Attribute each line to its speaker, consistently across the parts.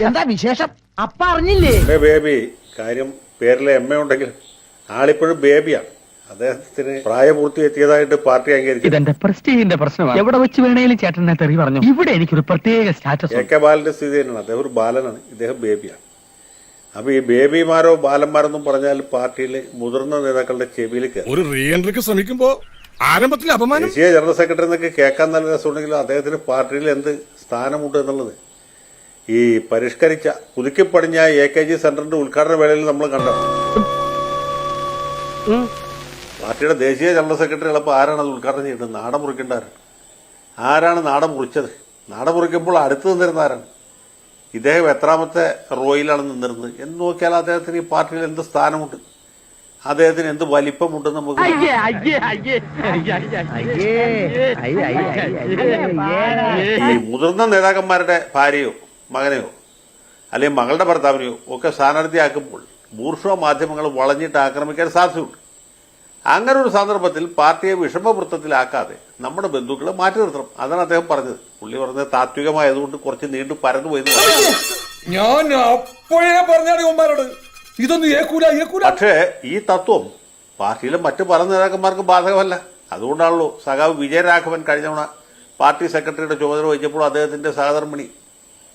Speaker 1: എന്താ വിശേഷം? അപ്പ അറിഞ്ഞില്ലേ?
Speaker 2: ബേബി കാര്യം പേരിലെ എമ്മ ഉണ്ടെങ്കിൽ ആളിപ്പോഴും ബേബിയാണ്. അദ്ദേഹത്തിന് പ്രായപൂർത്തി എത്തിയതായിട്ട് പാർട്ടി അംഗീകരിച്ചു.
Speaker 3: ഇതെന്റെ പ്രസ്റ്റീജിന്റെ പ്രശ്നമാണ്. എവിടെ വെച്ച് വേണേലും ചേട്ടനെ തെറി പറഞ്ഞു. ഇവിടെ എനിക്കൊരു പ്രത്യേക സ്റ്റാറ്റസ്.
Speaker 2: എ കെ ബാലന്റെ സ്ഥിതി തന്നെയാണ്. അദ്ദേഹം ഒരു ബാലനാണ്, ഇദ്ദേഹം ബേബിയാണ്. അപ്പൊ ഈ ബേബിമാരോ ബാലന്മാരെന്നും പറഞ്ഞാൽ പാർട്ടിയിലെ മുതിർന്ന നേതാക്കളുടെ ചെവിയിൽ
Speaker 4: ഒരു റീ എൻട്രിക്ക് ശ്രമിക്കുമ്പോ ആരംഭത്തിൽ അപമാനം.
Speaker 2: ദേശീയ ജനറൽ സെക്രട്ടറി എന്നൊക്കെ കേൾക്കാൻ നല്ല രസമുണ്ടെങ്കിലും അദ്ദേഹത്തിന് പാർട്ടിയിൽ എന്ത് സ്ഥാനമുണ്ട് എന്നുള്ളത് ഈ പരിഷ്കരിച്ച പുതുക്കിപ്പടിഞ്ഞ AKG സെന്ററിന്റെ ഉദ്ഘാടന വേളയിൽ നമ്മൾ കണ്ടു. പാർട്ടിയുടെ ദേശീയ ജനറൽ സെക്രട്ടറി ഉള്ളപ്പോൾ ആരാണ് അത് ഉദ്ഘാടനം ചെയ്തത്? നാടൻ മുറിക്കേണ്ടവരാണ്. ആരാണ് നാടൻ മുറിച്ചത്? നാടൻ മുറിക്കുമ്പോൾ അടുത്ത് നിന്നിരുന്ന ആരാണ്? ഇദ്ദേഹം എത്രാമത്തെ റോയിലാണ് നിന്നിരുന്നത് എന്ന് നോക്കിയാൽ അദ്ദേഹത്തിന് ഈ പാർട്ടിയിൽ എന്ത് സ്ഥാനമുണ്ട്, അദ്ദേഹത്തിന് എന്ത് വലിപ്പമുണ്ടെന്ന് നമുക്ക് ഈ മുതിർന്ന നേതാക്കന്മാരുടെ ഭാര്യയോ മകനെയോ അല്ലെങ്കിൽ മകളുടെ ഭർത്താവിനെയോ ഒക്കെ സ്ഥാനാർത്ഥിയാക്കുമ്പോൾ ബൂർഷ്വ മാധ്യമങ്ങൾ വളഞ്ഞിട്ട് ആക്രമിക്കാൻ സാധ്യതയുണ്ട്. അങ്ങനെ ഒരു സന്ദർഭത്തിൽ പാർട്ടിയെ വിഷമവൃത്തത്തിലാക്കാതെ നമ്മുടെ ബന്ധുക്കളെ മാറ്റി നിർത്തണം. അതാണ് അദ്ദേഹം പറഞ്ഞത്. പുള്ളി പറഞ്ഞത് താത്വികമായതുകൊണ്ട് കുറച്ച് നീണ്ടു പരന്നു പോയി.
Speaker 4: ഞാൻ അപ്പോഴേ പറഞ്ഞാണ് ഇതൊന്നും ഏക്കൂല.
Speaker 2: പക്ഷേ ഈ തത്വം പാർട്ടിയിലെ മറ്റു പല നേതാക്കന്മാർക്ക് ബാധകമല്ല. അതുകൊണ്ടാണല്ലോ സഖാവ് വിജയരാഘവൻ കഴിഞ്ഞ തവണ പാർട്ടി സെക്രട്ടറിയുടെ ചുമതല വഹിച്ചപ്പോൾ അദ്ദേഹത്തിന്റെ സഹധർമ്മിണി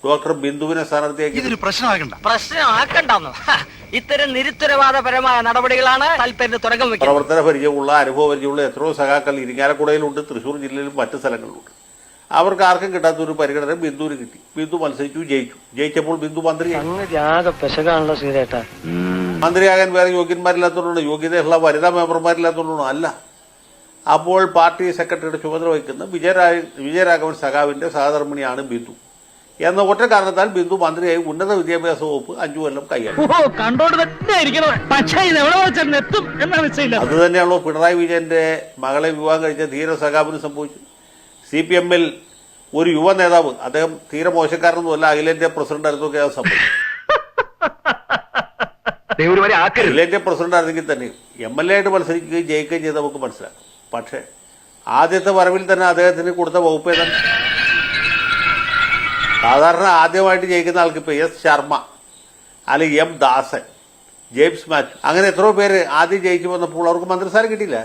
Speaker 2: ഡോക്ടർ ബിന്ദുവിനെ സ്ഥാനാർത്ഥിയാക്കി.
Speaker 5: ഇതൊരു പ്രശ്നമാക്കണ്ടെന്ന് ഇത്തരം നിരുത്തരവാദപരമായ നടപടികളാണ് താല്പര്യത്തിന് തുടക്കം വെക്കുന്നത്.
Speaker 2: പ്രവർത്തന പരിചയമുള്ള അനുഭവ പരിചയമുള്ള എത്രയോ സഖാക്കൾ ഇരിങ്ങാലക്കുടയിലുണ്ട്, തൃശ്ശൂർ ജില്ലയിലും മറ്റ് സ്ഥലങ്ങളിലുണ്ട്. അവർക്ക് ആർക്കും കിട്ടാത്തൊരു പരിഗണന ബിന്ദുവിന് കിട്ടി. ബിന്ദു മത്സരിച്ചു, ജയിച്ചപ്പോൾ ബിന്ദു മന്ത്രിയായി. മന്ത്രിയാകാൻ വേറെ യോഗ്യന്മാരില്ലാത്തതുകൊണ്ടാണ്, യോഗ്യതയുള്ള വനിതാ മെമ്പർമാരില്ലാത്തതുകൊണ്ടാണ് അല്ല. അപ്പോൾ പാർട്ടി സെക്രട്ടറിയുടെ ചുമതല വഹിക്കുന്ന വിജയരാഘവൻ സഖാവിന്റെ സഹധർമ്മിണിയാണ് ബിന്ദു എന്ന ഒറ്റ കാരണത്താൽ ബിന്ദു മന്ത്രിയായി ഉന്നത വിദ്യാഭ്യാസ വകുപ്പ് 5 കൊല്ലം കൈയാളി. അത് തന്നെയാണല്ലോ പിണറായി വിജയന്റെ മകളെ വിവാഹം കഴിച്ച ധീര സഖാവിന് സംഭവിച്ചു. CPM-ൽ ഒരു യുവ നേതാവ്, അദ്ദേഹം തീരെ മോശക്കാരനൊന്നുമല്ല, അഖിലേന്ത്യാ പ്രസിഡന്റായിരുന്നൊക്കെ അത് സംഭവിച്ചു. അഖിലേന്ത്യാ പ്രസിഡന്റായിരുന്നെങ്കിൽ തന്നെയും MLA ആയിട്ട് മത്സരിക്കുകയും ജയിക്കുകയും ചെയ്ത് നമുക്ക് മനസ്സിലാക്കാം. പക്ഷേ ആദ്യത്തെ വരവിൽ തന്നെ അദ്ദേഹത്തിന് കൊടുത്ത വകുപ്പ് ഏതാണ്? സാധാരണ ആദ്യമായിട്ട് ജയിക്കുന്ന ആൾക്ക് ഇപ്പോൾ S ശർമ്മ അല്ലെങ്കിൽ M ദാസൻ, ജെയിംസ് മാത്യു, അങ്ങനെ എത്രയോ പേര് ആദ്യം ജയിച്ചു വന്നപ്പോൾ അവർക്ക് മന്ത്രിസ്ഥാനം കിട്ടിയില്ല.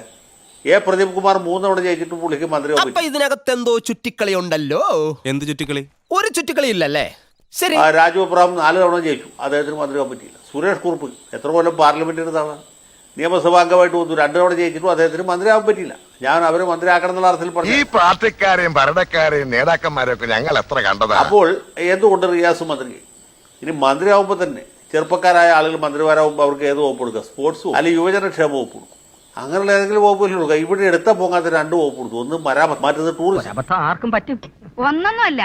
Speaker 2: പ്രദീപ് കുമാർ 3 തവണ ജയിച്ചിട്ട് പുള്ളിക്ക് മന്ത്രിയാവും.
Speaker 6: ഇതിനകത്ത് എന്തോ ചുറ്റിക്കളി ഉണ്ടല്ലോ. എന്ത് ചുറ്റിക്കളി? ഒരു ചുറ്റിക്കളി ഇല്ലല്ലേ? ശരി.
Speaker 2: രാജു അബ്രഹാം 4 തവണ ജയിച്ചു, അദ്ദേഹത്തിന് മന്ത്രിയാവാൻ പറ്റിയില്ല. സുരേഷ് കുറുപ്പ് എത്ര കൊല്ലം പാർലമെന്റിന് തവണ നിയമസഭാ അംഗമായിട്ട് വന്നു, 2 തവണ ജയിച്ചിട്ടും അദ്ദേഹത്തിന് മന്ത്രിയാവാൻ പറ്റിയില്ല. ഞാൻ അവരെ മന്ത്രിയാക്കണം എന്നുള്ള അർത്ഥത്തിൽ പറഞ്ഞു.
Speaker 7: ഈ പാർട്ടിക്കാരെയും ഭരണക്കാരെയും നേതാക്കന്മാരെയൊക്കെ ഞങ്ങൾ എത്ര കണ്ടതാണ്.
Speaker 2: അപ്പോൾ എന്തുകൊണ്ട് റിയാസ് മന്ത്രി? ഇനി മന്ത്രിയാവുമ്പോൾ തന്നെ ചെറുപ്പക്കാരായ ആളുകൾ മന്ത്രിമാരാകുമ്പോൾ അവർക്ക് ഏത് വകുപ്പ് കൊടുക്കുക? സ്പോർട്സ് അല്ലെങ്കിൽ യുവജനക്ഷേമ വകുപ്പ് കൊടുക്കും. അങ്ങനെയുള്ള ഏതെങ്കിലും വകുപ്പിൽ കൊടുക്കുക. ഇവിടെ എടുത്താൽ പോകാത്ത 2 വകുപ്പ് കൊടുത്തു. ഒന്ന് മരാമത്ത്, മറ്റത് ടൂറിസം.
Speaker 1: ആർക്കും പറ്റും.
Speaker 8: ഒന്നൊന്നുമല്ല,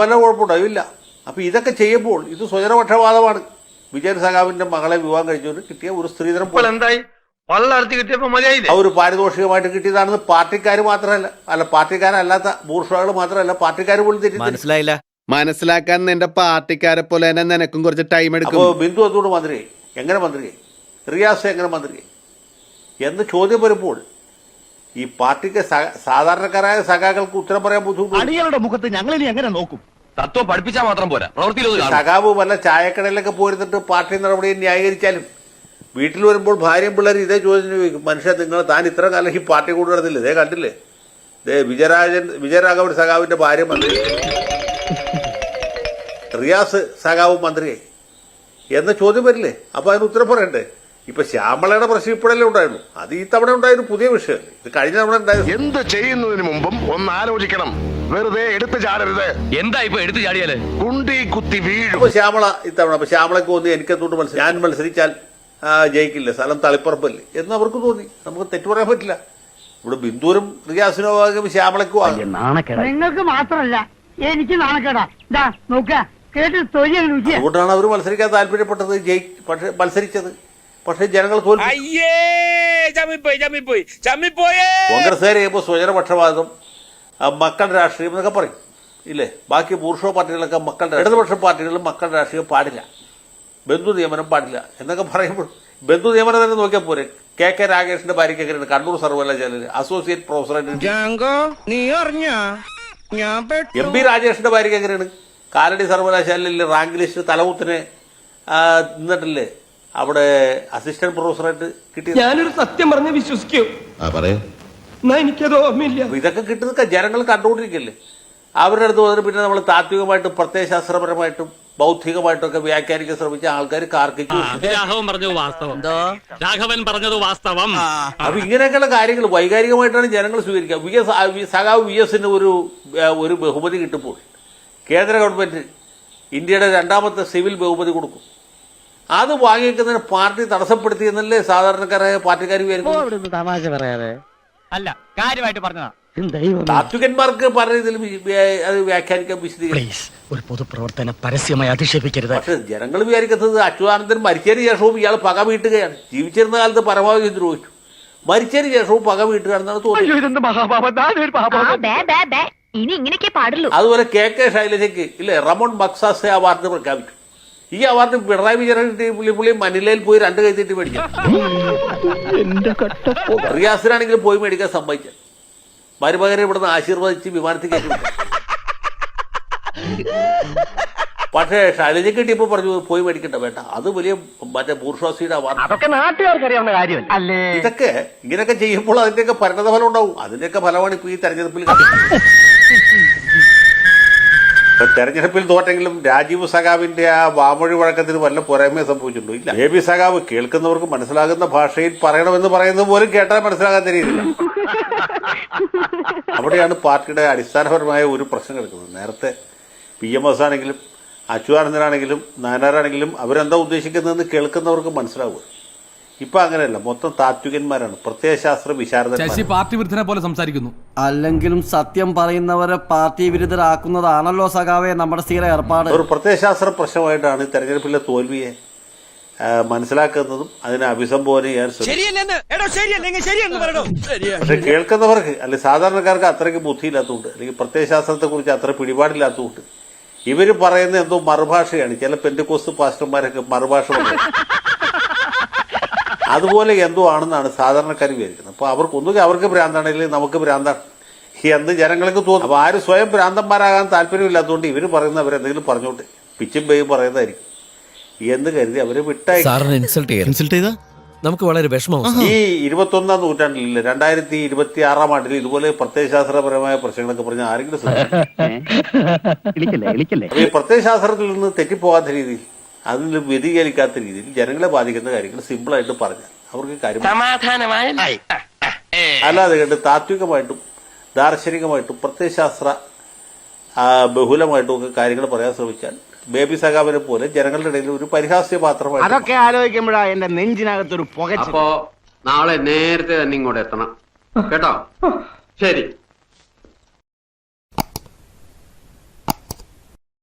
Speaker 2: വല്ല കുഴപ്പമുണ്ടാവില്ല. അപ്പൊ ഇതൊക്കെ ചെയ്യുമ്പോൾ ഇത് സ്വജനപക്ഷപാതമാണ്. വിജയൻ സഖാവിന്റെ മകളെ വിവാഹം കഴിച്ചവര് കിട്ടിയ ഒരു സ്ത്രീധനം ഒരു പാരിതോഷികമായിട്ട് കിട്ടിയതാണെന്ന് പാർട്ടിക്കാർ മാത്രമല്ല, പാർട്ടിക്കാരല്ലാത്ത ബൂർഷ്വാകൾ മാത്രമല്ല, പാർട്ടിക്കാർ പോലും തെറ്റി.
Speaker 6: മനസ്സിലായില്ല? മനസ്സിലാക്കാൻ നിന്റെ പാർട്ടിക്കാരെ പോലെ തന്നെ നിനക്കും കുറച്ച് ടൈം എടുക്കും.
Speaker 2: അപ്പോൾ ബിന്ദു എന്തുകൊണ്ട് മന്ത്രിയായി? എങ്ങനെ മന്ത്രിയായി? റിയാസ് എങ്ങനെ മന്ത്രിയായി എന്ന് ചോദ്യം വരുമ്പോൾ ഈ പാർട്ടിക്ക് സാധാരണക്കാരായ സഖാക്കൾക്ക് ഉത്തരം പറയാൻ ബുദ്ധിമുട്ട്.
Speaker 3: അണികളുടെ മുഖത്ത് ഞങ്ങൾ ഇനി എങ്ങനെ നോക്കും? തത്വം പഠിപ്പിച്ചാൽ മാത്രം പോരാ, പ്രവർത്തിയിൽ
Speaker 2: സഖാവ് വല്ല ചായക്കടയിലൊക്കെ പോയിരുന്നിട്ട് പാർട്ടി നടപടിയെ ന്യായീകരിച്ചാലും വീട്ടിൽ വരുമ്പോൾ ഭാര്യയും പിള്ളേരും ഇതേ ചോദ്യം ചോദിക്കും. മനുഷ്യ, നിങ്ങൾ താൻ ഇത്ര കാലം ഈ പാർട്ടി കൂടെ നടന്നില്ലേ? ഇതേ കണ്ടില്ലേ? വിജയരാഘവൻ സഖാവിന്റെ ഭാര്യ മന്ത്രി, റിയാസ് സഖാവ് മന്ത്രിയായി എന്ന ചോദ്യം വരില്ലേ? അപ്പൊ അതിന് ഉത്തരം പറയണ്ടേ? ഇപ്പൊ ശ്യാമളയുടെ പ്രശ്നം ഇപ്പോഴല്ലേ ഉണ്ടായിരുന്നു, അത് ഈ തവണ ഉണ്ടായൊരു പുതിയ വിഷയം. ഇത് കഴിഞ്ഞ തവണ ഉണ്ടായിരുന്നു.
Speaker 7: എന്ത് ചെയ്യുന്നതിന് മുമ്പും ഒന്ന് ആലോചിക്കണം. വെറുതെ എടുത്തു ചാടരുത്.
Speaker 3: എന്താ ഇപ്പൊ എടുത്തു ചാടിയാല്?
Speaker 7: കുണ്ടി കുത്തി വീഴും.
Speaker 2: അപ്പൊ ശ്യാമള ഇത്തവണ, അപ്പൊ ശ്യാമളക്ക് തോന്നി എനിക്കെന്തുകൊണ്ട് ഞാൻ മത്സരിച്ചാൽ ജയിക്കില്ല, സ്ഥലം തളിപ്പറമ്പല്ലേ എന്ന് അവർക്ക് തോന്നി. നമുക്ക് തെറ്റു പറയാൻ പറ്റില്ല. ഇവിടെ ബിന്ദുവിനും റിയാസിനോ ആകും, ശ്യാമളക്കും ആകും.
Speaker 1: നിങ്ങൾക്ക് മാത്രമല്ല എനിക്ക് നാണക്കേടാ.
Speaker 2: അതുകൊണ്ടാണ് അവർ മത്സരിക്കാൻ താല്പര്യപ്പെട്ടത്, പക്ഷെ മത്സരിച്ചത്. പക്ഷെ ജനങ്ങൾ തോൽവി. കോൺഗ്രസ്സുകാർ ചെയ്യുമ്പോൾ സ്വജനപക്ഷപാതം, മക്കളുടെ രാഷ്ട്രീയം എന്നൊക്കെ പറയും ഇല്ലേ? ബാക്കി ബൂർഷ്വ പാർട്ടികളൊക്കെ മക്കളുടെ, ഇടതുപക്ഷ പാർട്ടികളും മക്കളുടെ രാഷ്ട്രീയം പാടില്ല, ബന്ധു നിയമനം പാടില്ല എന്നൊക്കെ പറയുമ്പോൾ ബന്ധു നിയമനം തന്നെ നോക്കിയാൽ പോരെ. KK രാഗേഷിന്റെ ഭാര്യയ്ക്ക് എങ്ങനെയാണ് കണ്ണൂർ സർവകലാശാലയിൽ അസോസിയേറ്റ് പ്രൊഫസറായിട്ട്? MP രാജേഷിന്റെ ഭാര്യയ്ക്ക് എങ്ങനെയാണ്? കാലടി സർവകലാശാലയിൽ റാങ്ക് ലിസ്റ്റ് തലകുത്തിന് നിന്നിട്ടില്ലേ അവിടെ അസിസ്റ്റന്റ് പ്രൊഫസറായിട്ട് കിട്ടി.
Speaker 8: ഞാനൊരു സത്യം പറഞ്ഞ് വിശ്വസിക്കൂ. എന്നാ എനിക്കത് ഓർമ്മയില്ല.
Speaker 2: ഇതൊക്കെ കിട്ടുന്ന ജനങ്ങൾ കണ്ടുകൊണ്ടിരിക്കല്ലേ. അവരുടെ അടുത്ത് വന്നിട്ട് പിന്നെ നമ്മൾ താത്വികമായിട്ടും പ്രത്യയശാസ്ത്രപരമായിട്ടും ബൗദ്ധികമായിട്ടും ഒക്കെ വ്യാഖ്യാനിക്കാൻ ശ്രമിച്ച ആൾക്കാർ കാർക്കിച്ചു.
Speaker 3: രാഘവൻ പറഞ്ഞത് വാസ്തവം. രാഘവൻ പറഞ്ഞത് വാസ്തവം.
Speaker 2: അപ്പൊ ഇങ്ങനെയൊക്കെയുള്ള കാര്യങ്ങൾ വൈകാരികമായിട്ടാണ് ജനങ്ങൾ സ്വീകരിക്കുക. സഖാവ് VS ഒരു ബഹുമതി കിട്ടുമ്പോൾ കേന്ദ്ര ഗവൺമെന്റ് ഇന്ത്യയുടെ 2ാമത്തെ സിവിൽ ബഹുമതി കൊടുക്കും. അത് വാങ്ങിക്കുന്നതിന് പാർട്ടി തടസ്സപ്പെടുത്തിയെന്നല്ലേ സാധാരണക്കാരായ പാർട്ടിക്കാർ വിചാരിക്കുന്നു.
Speaker 1: തമാശ പറയാതെ
Speaker 3: അല്ല, കാര്യമായിട്ട് പറഞ്ഞതാ.
Speaker 2: താത്വികന്മാർക്ക് പല രീതിയിലും അത് വ്യാഖ്യാനിക്കാൻ വിശദീകരിക്കും.
Speaker 3: ഒരു പൊതുപ്രവർത്തനം പരസ്യമായി അധിക്ഷേപിക്കരുത്.
Speaker 2: പക്ഷെ ജനങ്ങൾ വിചാരിക്കുന്നത് അച്യുതാനന്ദൻ മരിച്ചതിന് ശേഷവും ഇയാൾ പക വീട്ടുകയാണ്. ജീവിച്ചിരുന്ന കാലത്ത് പരമാവധി ദ്രോഹിച്ചു, മരിച്ചതിന് ശേഷവും പക വീട്ടുകയാണെന്നാണ് തോന്നുന്നത്.
Speaker 9: ഇനി ഇങ്ങനെയൊക്കെ പാടുള്ളൂ.
Speaker 2: അതുപോലെ KK ശൈലജയ്ക്ക് ഇല്ലേ റമോൺ മക്സാസെ അവാർഡ് പ്രഖ്യാപിച്ചു. ഈ അവാർഡ് പിണറായി വിജയൻ പുള്ളി മനിലയിൽ പോയി 2 കൈ തീട്ടി മേടിച്ചു. റിയാസിനാണെങ്കിലും പോയി മേടിക്കാൻ സമ്മതിച്ചു. മരുമകനെ ഇവിടുന്ന് ആശീർവദിച്ച് വിമാനത്തിൽ കയറ്റി. പക്ഷേ ശൈലജ കിട്ടിയപ്പോ പറഞ്ഞു പോയി മേടിക്കണ്ട, വേണ്ട, അത് വലിയ മറ്റേ ബൂർഷ്വാസിയുടെ അവാർഡ്.
Speaker 1: അതൊക്കെ നാട്ടുകാർക്ക് അറിയാവുന്ന കാര്യമല്ല അല്ലേ?
Speaker 2: ഇതൊക്കെ ഇങ്ങനെയൊക്കെ ചെയ്യുമ്പോൾ അതിന്റെയൊക്കെ പരിണതഫലം ഉണ്ടാവും. അതിന്റെയൊക്കെ ഫലമാണ് ഇപ്പൊ ഈ തെരഞ്ഞെടുപ്പിൽ. തെരഞ്ഞെടുപ്പിൽ തോറ്റെങ്കിലും രാജീവ് സഖാവിന്റെ ആ വാമൊഴി വഴക്കത്തിന് വല്ല പോരായ്മ സംഭവിച്ചിട്ടുണ്ടോ? ഇല്ല. AB സഖാവ് കേൾക്കുന്നവർക്ക് മനസ്സിലാകുന്ന ഭാഷയിൽ പറയണമെന്ന് പറയുന്നത് പോലും കേട്ടാൽ മനസ്സിലാകാത്ത രീതിയില്ല. അവിടെയാണ് പാർട്ടിയുടെ അടിസ്ഥാനപരമായ ഒരു പ്രശ്നം കിടക്കുന്നത്. നേരത്തെ PMS ആണെങ്കിലും അച്യുതാനന്ദനാണെങ്കിലും നായനാരാണെങ്കിലും അവരെന്താ ഉദ്ദേശിക്കുന്നതെന്ന് കേൾക്കുന്നവർക്ക് മനസ്സിലാവുക. ഇപ്പൊ അങ്ങനെയല്ല, മൊത്തം താത്വികന്മാരാണ്, പ്രത്യയശാസ്ത്ര വിശാരദന്മാർ.
Speaker 8: പാർട്ടി വിരുദ്ധനെ പോലെ സംസാരിക്കുന്നു.
Speaker 10: അല്ലെങ്കിലും സത്യം പറയുന്നവരെ പാർട്ടി വിരുദ്ധരാക്കുന്നതാണല്ലോ സഖാവേ നമ്മുടെ സ്ഥിര ഏർപ്പാട്.
Speaker 2: ഒരു പ്രത്യയശാസ്ത്ര പ്രശ്നമായിട്ടാണ് തെരഞ്ഞെടുപ്പിലെ തോൽവിയെ മനസ്സിലാക്കുന്നതും അതിനെ അഭിസംബോധന ചെയ്യാൻ പക്ഷെ കേൾക്കുന്നവർക്ക് അല്ലെങ്കിൽ സാധാരണക്കാർക്ക് അത്രയ്ക്ക് ബുദ്ധിയില്ലാത്തതുകൊണ്ട് അല്ലെങ്കിൽ പ്രത്യയശാസ്ത്രത്തെ കുറിച്ച് അത്ര പിടിപാടില്ലാത്തതുകൊണ്ട് ഇവര് പറയുന്ന എന്തോ മറുഭാഷയാണ്. ചില പെന്റക്കോസ്റ്റ് പാസ്റ്റർമാരൊക്കെ മറുഭാഷ പറയും. അതുപോലെ എന്തോ ആണെന്നാണ് സാധാരണക്കാർ വിചാരിക്കുന്നത്. അപ്പൊ ഒന്നുകിൽ അവർക്ക് ഭ്രാന്താണെങ്കിൽ നമുക്ക് ഭ്രാന്താണ് എന്ന് ജനങ്ങൾക്ക് തോന്നും. അപ്പൊ ആരും സ്വയം ഭ്രാന്തന്മാരാകാൻ താല്പര്യമില്ലാത്തതുകൊണ്ട് ഇവര് പറയുന്ന അവരെന്തെങ്കിലും പറഞ്ഞോട്ടെ, പിച്ചും പേയും പറയുന്നതായിരിക്കും എന്ന് കരുതി അവര് വിട്ടായി.
Speaker 6: ഇൻസൾട്ട് ചെയ്താ നമുക്ക് വളരെ വിഷമം.
Speaker 2: ഈ 21ാം നൂറ്റാണ്ടിൽ 2026 ആണ്ടിൽ ഇതുപോലെ പ്രത്യയശാസ്ത്രപരമായ പ്രശ്നങ്ങളൊക്കെ പറഞ്ഞ ആരെങ്കിലും ഈ പ്രത്യയശാസ്ത്രത്തിൽ നിന്ന് തെറ്റിപ്പോകാത്ത രീതിയിൽ അതിൽ വ്യതിചലിക്കാത്ത രീതിയിൽ ജനങ്ങളെ ബാധിക്കുന്ന കാര്യങ്ങൾ സിമ്പിളായിട്ട് പറഞ്ഞാൽ അവർക്ക് കാര്യം അല്ലാതെ കണ്ട് താത്വികമായിട്ടും ദാർശനികമായിട്ടും പ്രത്യയശാസ്ത്ര ബഹുലമായിട്ടും ഒക്കെ കാര്യങ്ങൾ പറയാൻ ശ്രമിച്ചാൽ ബേബി സഖാവിനെ പോലെ ജനങ്ങളുടെ ഇടയിൽ ഒരു പരിഹാസ്യ പാത്രമായി.
Speaker 1: അതൊക്കെ ആലോചിക്കുമ്പോഴാ എന്റെ നെഞ്ചിനകത്തൊരു പുക.
Speaker 11: അപ്പോ നാളെ നേരത്തെ തന്നെ ഇങ്ങോട്ട് എത്തണം കേട്ടോ. ശരി.